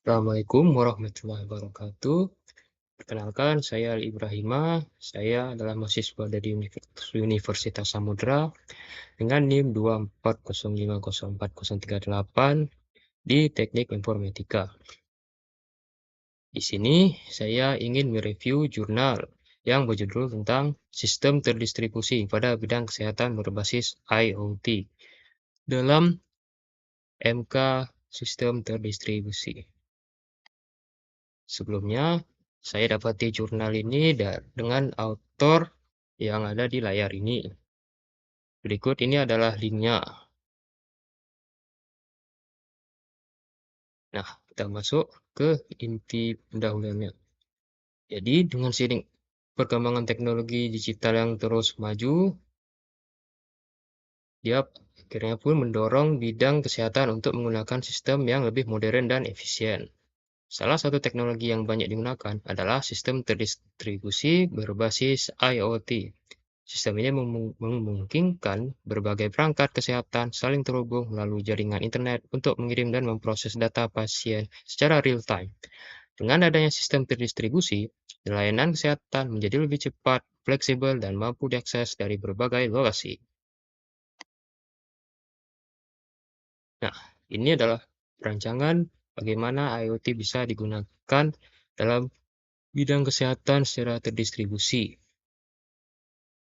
Assalamualaikum warahmatullahi wabarakatuh. Perkenalkan, saya Ali Ibrahima. Saya adalah mahasiswa dari Universitas Samudra dengan NIM 240504038 di Teknik Informatika. Di sini saya ingin mereview jurnal yang berjudul tentang sistem terdistribusi pada bidang kesehatan berbasis IoT dalam MK Sistem Terdistribusi. Sebelumnya, saya dapati jurnal ini dengan author yang ada di layar ini. Berikut ini adalah linknya. Nah, kita masuk ke inti pendahuluannya. Jadi, dengan seiring perkembangan teknologi digital yang terus maju, dia akhirnya pun mendorong bidang kesehatan untuk menggunakan sistem yang lebih modern dan efisien. Salah satu teknologi yang banyak digunakan adalah sistem terdistribusi berbasis IoT. Sistem ini memungkinkan berbagai perangkat kesehatan saling terhubung melalui jaringan internet untuk mengirim dan memproses data pasien secara real-time. Dengan adanya sistem terdistribusi, layanan kesehatan menjadi lebih cepat, fleksibel, dan mampu diakses dari berbagai lokasi. Nah, ini adalah perancangan bagaimana IoT bisa digunakan dalam bidang kesehatan secara terdistribusi.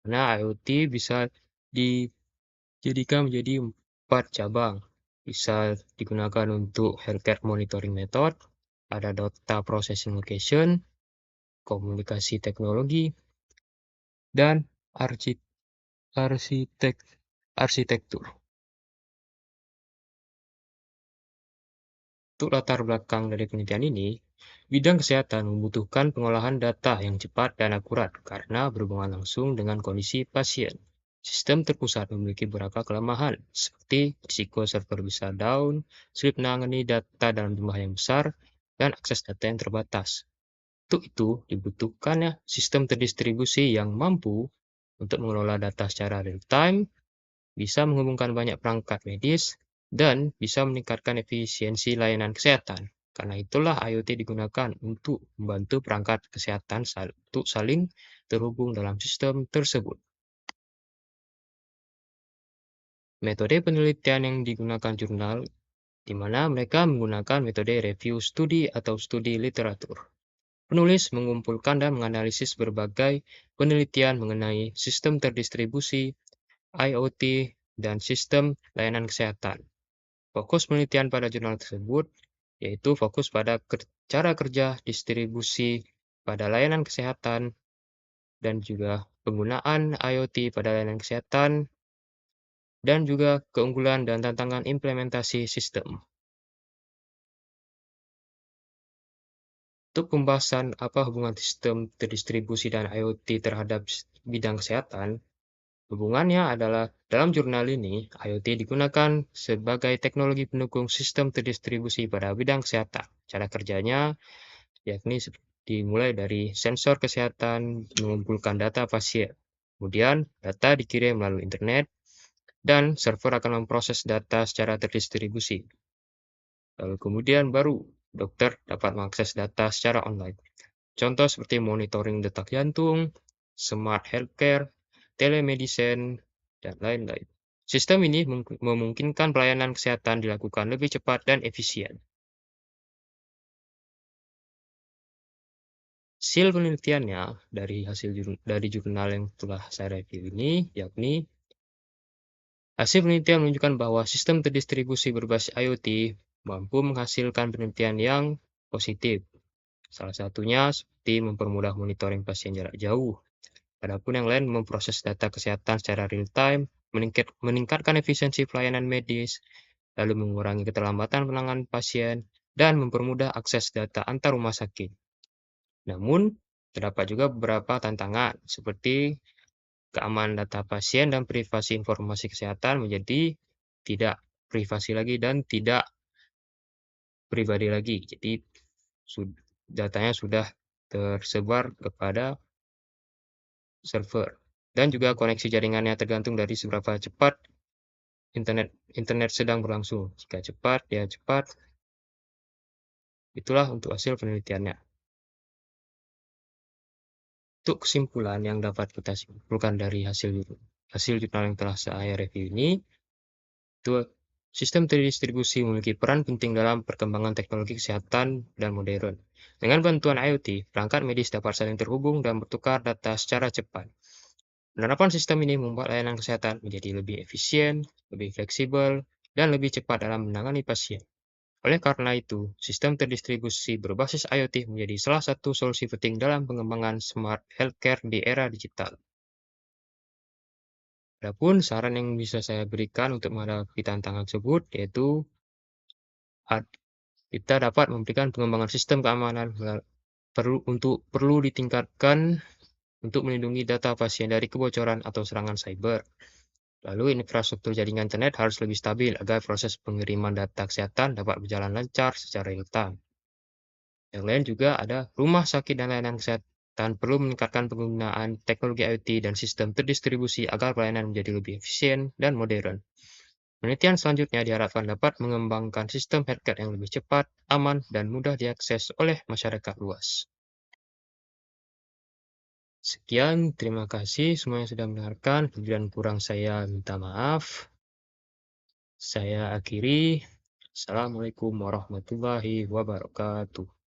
Karena IoT bisa dijadikan menjadi 4 cabang. Bisa digunakan untuk healthcare monitoring method, ada data processing location, komunikasi teknologi, dan arsitektur. Untuk latar belakang dari penelitian ini, bidang kesehatan membutuhkan pengolahan data yang cepat dan akurat karena berhubungan langsung dengan kondisi pasien. Sistem terpusat memiliki beberapa kelemahan, seperti risiko server bisa down, sulit menangani data dalam jumlah yang besar, dan akses data yang terbatas. Untuk itu, dibutuhkannya sistem terdistribusi yang mampu untuk mengelola data secara real-time, bisa menghubungkan banyak perangkat medis, dan bisa meningkatkan efisiensi layanan kesehatan. Karena itulah IoT digunakan untuk membantu perangkat kesehatan untuk saling terhubung dalam sistem tersebut. Metode penelitian yang digunakan jurnal, di mana mereka menggunakan metode review studi atau studi literatur. Penulis mengumpulkan dan menganalisis berbagai penelitian mengenai sistem terdistribusi, IoT, dan sistem layanan kesehatan. Fokus penelitian pada jurnal tersebut yaitu fokus pada cara kerja distribusi pada layanan kesehatan dan juga penggunaan IoT pada layanan kesehatan dan juga keunggulan dan tantangan implementasi sistem. Untuk pembahasan apa hubungan sistem terdistribusi dan IoT terhadap bidang kesehatan, hubungannya adalah dalam jurnal ini, IoT digunakan sebagai teknologi pendukung sistem terdistribusi pada bidang kesehatan. Cara kerjanya yakni dimulai dari sensor kesehatan mengumpulkan data pasien. Kemudian, data dikirim melalui internet, dan server akan memproses data secara terdistribusi. Lalu kemudian baru dokter dapat mengakses data secara online. Contoh seperti monitoring detak jantung, smart healthcare, telemedicine, dan lain-lain. Sistem ini memungkinkan pelayanan kesehatan dilakukan lebih cepat dan efisien. Hasil penelitiannya dari jurnal yang telah saya review ini, yakni hasil penelitian menunjukkan bahwa sistem terdistribusi berbasis IoT mampu menghasilkan penelitian yang positif. Salah satunya seperti mempermudah monitoring pasien jarak jauh. Adapun yang lain memproses data kesehatan secara real-time, meningkatkan efisiensi pelayanan medis, lalu mengurangi keterlambatan penanganan pasien, dan mempermudah akses data antar rumah sakit. Namun, terdapat juga beberapa tantangan, seperti keamanan data pasien dan privasi informasi kesehatan menjadi tidak privasi lagi dan tidak pribadi lagi. Jadi, datanya sudah tersebar kepada server. Dan juga koneksi jaringannya tergantung dari seberapa cepat internet sedang berlangsung. Jika cepat, dia cepat. Itulah untuk hasil penelitiannya. Untuk kesimpulan yang dapat kita simpulkan dari hasil jurnal yang telah saya review ini, itu sistem terdistribusi memiliki peran penting dalam perkembangan teknologi kesehatan dan modern. Dengan bantuan IoT, perangkat medis dapat saling terhubung dan bertukar data secara cepat. Penerapan sistem ini membuat layanan kesehatan menjadi lebih efisien, lebih fleksibel, dan lebih cepat dalam menangani pasien. Oleh karena itu, sistem terdistribusi berbasis IoT menjadi salah satu solusi penting dalam pengembangan smart healthcare di era digital. Adapun saran yang bisa saya berikan untuk menghadapi tantangan tersebut, yaitu kita dapat memberikan pengembangan sistem keamanan perlu ditingkatkan untuk melindungi data pasien dari kebocoran atau serangan cyber. Lalu infrastruktur jaringan internet harus lebih stabil agar proses pengiriman data kesehatan dapat berjalan lancar secara real-time. Yang lain juga ada rumah sakit dan layanan kesehatan perlu meningkatkan penggunaan teknologi IoT dan sistem terdistribusi agar pelayanan menjadi lebih efisien dan modern. Penelitian selanjutnya diharapkan dapat mengembangkan sistem healthcare yang lebih cepat, aman, dan mudah diakses oleh masyarakat luas. Sekian, terima kasih semua yang sudah mendengarkan. Kelebihan kurang saya minta maaf. Saya akhiri. Assalamualaikum warahmatullahi wabarakatuh.